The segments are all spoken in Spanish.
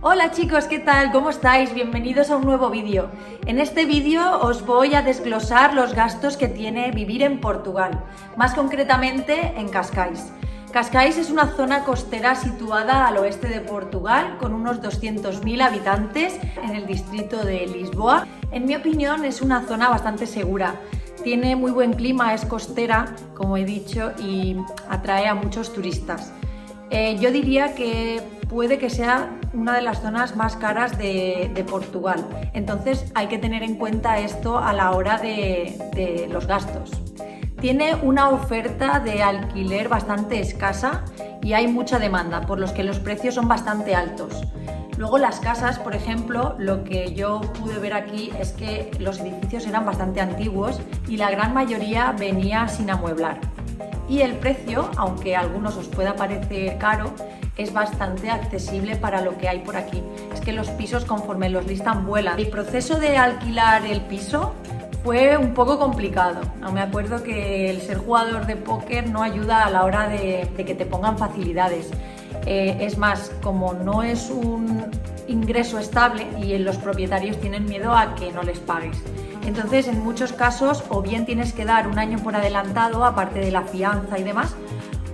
Hola chicos, ¿qué tal? ¿Cómo estáis? Bienvenidos a un nuevo vídeo. En este vídeo os voy a desglosar los gastos que tiene vivir en Portugal, más concretamente en Cascais. Cascais es una zona costera situada al oeste de Portugal con unos 200.000 habitantes en el distrito de Lisboa. En mi opinión es una zona bastante segura. Tiene muy buen clima, es costera, como he dicho, y atrae a muchos turistas. Yo diría que puede que sea una de las zonas más caras de Portugal, entonces hay que tener en cuenta esto a la hora de los gastos. Tiene una oferta de alquiler bastante escasa y hay mucha demanda, por lo que los precios son bastante altos. Luego las casas, por ejemplo, lo que yo pude ver aquí es que los edificios eran bastante antiguos y la gran mayoría venía sin amueblar. Y el precio, aunque a algunos os pueda parecer caro, es bastante accesible para lo que hay por aquí. Es que los pisos, conforme los listan, vuelan. El proceso de alquilar el piso fue un poco complicado. Me acuerdo que el ser jugador de póker no ayuda a la hora de que te pongan facilidades. Es más, como no es un ingreso estable y los propietarios tienen miedo a que no les pagues. Entonces, en muchos casos, o bien tienes que dar un año por adelantado, aparte de la fianza y demás,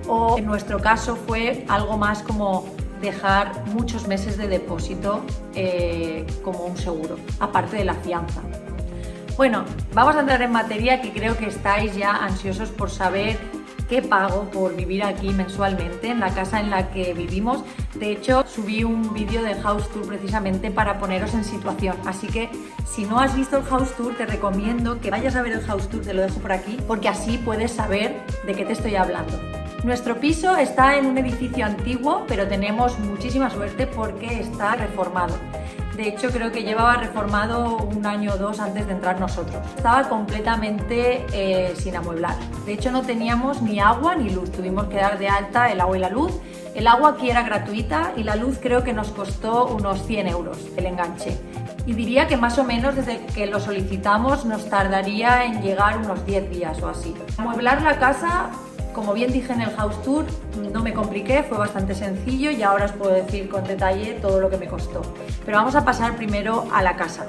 o en nuestro caso fue algo más como dejar muchos meses de depósito como un seguro, aparte de la fianza. Bueno, vamos a entrar en materia, que creo que estáis ya ansiosos por saber qué pago por vivir aquí mensualmente en la casa en la que vivimos. De hecho, subí un vídeo de House Tour precisamente para poneros en situación, así que si no has visto el House Tour te recomiendo que vayas a ver el House Tour, te lo dejo por aquí, porque así puedes saber de qué te estoy hablando. Nuestro piso está en un edificio antiguo, pero tenemos muchísima suerte porque está reformado. De hecho, creo que llevaba reformado un año o dos antes de entrar nosotros. Estaba completamente sin amueblar. De hecho, no teníamos ni agua ni luz. Tuvimos que dar de alta el agua y la luz. El agua aquí era gratuita y la luz creo que nos costó unos 100 euros el enganche. Y diría que más o menos desde que lo solicitamos nos tardaría en llegar unos 10 días o así. Amueblar la casa, como bien dije en el House Tour, no me compliqué, fue bastante sencillo y ahora os puedo decir con detalle todo lo que me costó. Pero vamos a pasar primero a la casa.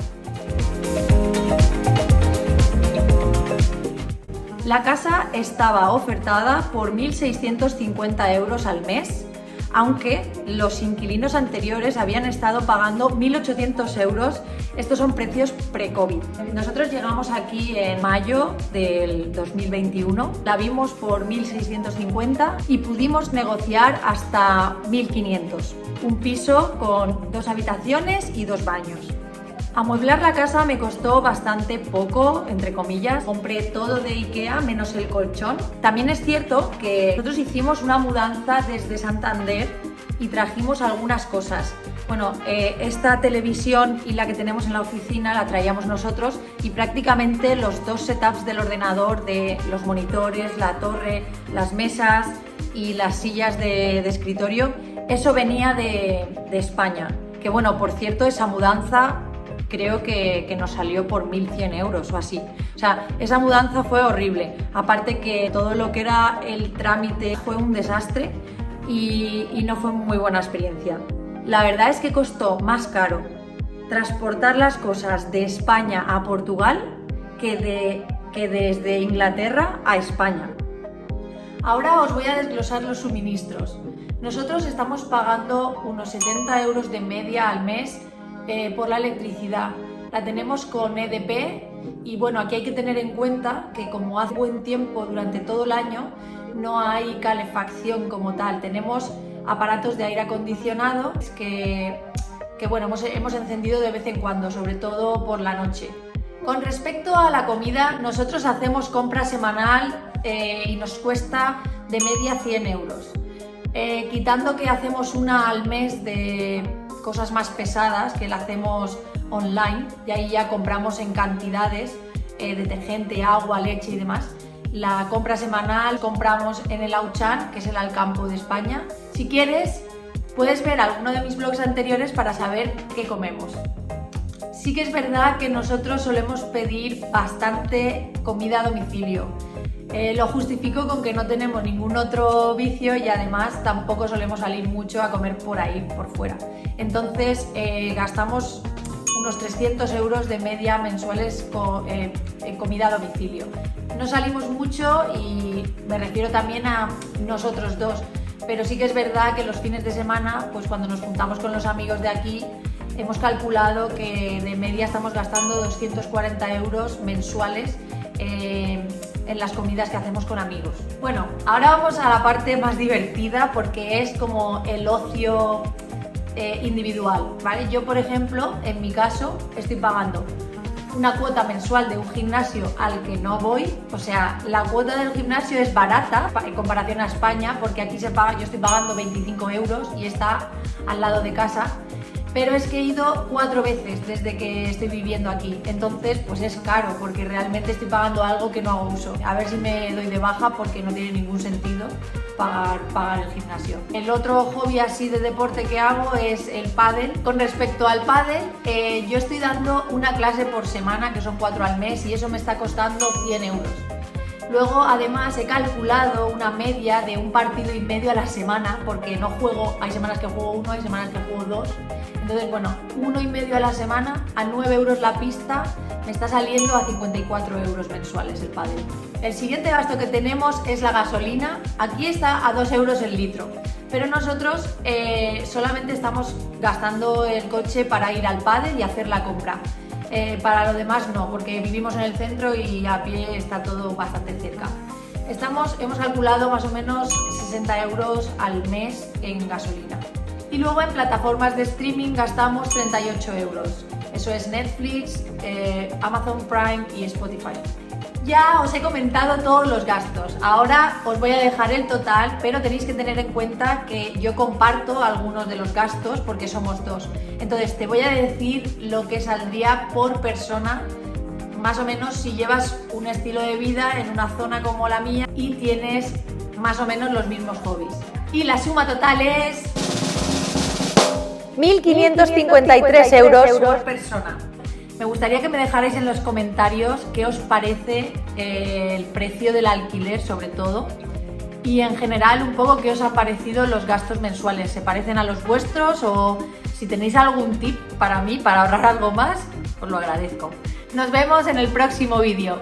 La casa estaba ofertada por 1.650 euros al mes, aunque los inquilinos anteriores habían estado pagando 1.800 euros. Estos son precios pre-COVID. Nosotros llegamos aquí en mayo del 2021, la vimos por 1.650 y pudimos negociar hasta 1.500. Un piso con 2 habitaciones y 2 baños. Amueblar la casa me costó bastante poco, entre comillas. Compré todo de IKEA menos el colchón. También es cierto que nosotros hicimos una mudanza desde Santander y trajimos algunas cosas. Bueno, esta televisión y la que tenemos en la oficina la traíamos nosotros y prácticamente los 2 setups del ordenador, de los monitores, la torre, las mesas y las sillas de escritorio, eso venía de España. Que bueno, por cierto, esa mudanza creo que nos salió por 1.100 euros o así. O sea, esa mudanza fue horrible. Aparte que todo lo que era el trámite fue un desastre y no fue muy buena experiencia. La verdad es que costó más caro transportar las cosas de España a Portugal que desde Inglaterra a España. Ahora os voy a desglosar los suministros. Nosotros estamos pagando unos 70 euros de media al mes por la electricidad. La tenemos con EDP y bueno, aquí hay que tener en cuenta que como hace buen tiempo durante todo el año no hay calefacción como tal. Tenemos aparatos de aire acondicionado que bueno, hemos encendido de vez en cuando, sobre todo por la noche. Con respecto a la comida, nosotros hacemos compra semanal y nos cuesta de media 100 euros. Quitando que hacemos una al mes de cosas más pesadas que la hacemos online y ahí ya compramos en cantidades, detergente, agua, leche y demás. La compra semanal compramos en el Auchan, que es el Alcampo de España. Si quieres, puedes ver alguno de mis vlogs anteriores para saber qué comemos. Sí que es verdad que nosotros solemos pedir bastante comida a domicilio. Lo justifico con que no tenemos ningún otro vicio y además tampoco solemos salir mucho a comer por ahí, por fuera. Entonces gastamos unos 300 euros de media mensuales en comida a domicilio. No salimos mucho y me refiero también a nosotros dos, pero sí que es verdad que los fines de semana, pues cuando nos juntamos con los amigos de aquí, hemos calculado que de media estamos gastando 240 euros mensuales en las comidas que hacemos con amigos. Bueno, ahora vamos a la parte más divertida porque es como el ocio individual, ¿vale? Yo, por ejemplo, en mi caso, estoy pagando una cuota mensual de un gimnasio al que no voy. O sea, la cuota del gimnasio es barata en comparación a España, porque aquí se paga, yo estoy pagando 25 euros y está al lado de casa. Pero es que he ido 4 veces desde que estoy viviendo aquí, entonces pues es caro porque realmente estoy pagando algo que no hago uso. A ver si me doy de baja porque no tiene ningún sentido pagar el gimnasio. El otro hobby así de deporte que hago es el pádel. Con respecto al pádel, yo estoy dando una clase por semana, que son 4 al mes, y eso me está costando 100 euros. Luego, además, he calculado una media de un partido y medio a la semana, porque no juego, hay semanas que juego 1, hay semanas que juego 2. Entonces, bueno, 1 y medio a la semana, a 9 euros la pista, me está saliendo a 54 euros mensuales el pádel. El siguiente gasto que tenemos es la gasolina. Aquí está a 2 euros el litro, pero nosotros solamente estamos gastando el coche para ir al pádel y hacer la compra. Para lo demás no, porque vivimos en el centro y a pie está todo bastante cerca. Hemos calculado más o menos 60 euros al mes en gasolina. Y luego en plataformas de streaming gastamos 38 euros. Eso es Netflix, Amazon Prime y Spotify. Ya os he comentado todos los gastos, ahora os voy a dejar el total, pero tenéis que tener en cuenta que yo comparto algunos de los gastos porque somos dos. Entonces te voy a decir lo que saldría por persona, más o menos si llevas un estilo de vida en una zona como la mía y tienes más o menos los mismos hobbies. Y la suma total es 1.553 euros por persona. Me gustaría que me dejarais en los comentarios qué os parece el precio del alquiler, sobre todo, y en general un poco qué os ha parecido los gastos mensuales. ¿Se parecen a los vuestros? O si tenéis algún tip para mí, para ahorrar algo más, os lo agradezco. Nos vemos en el próximo vídeo.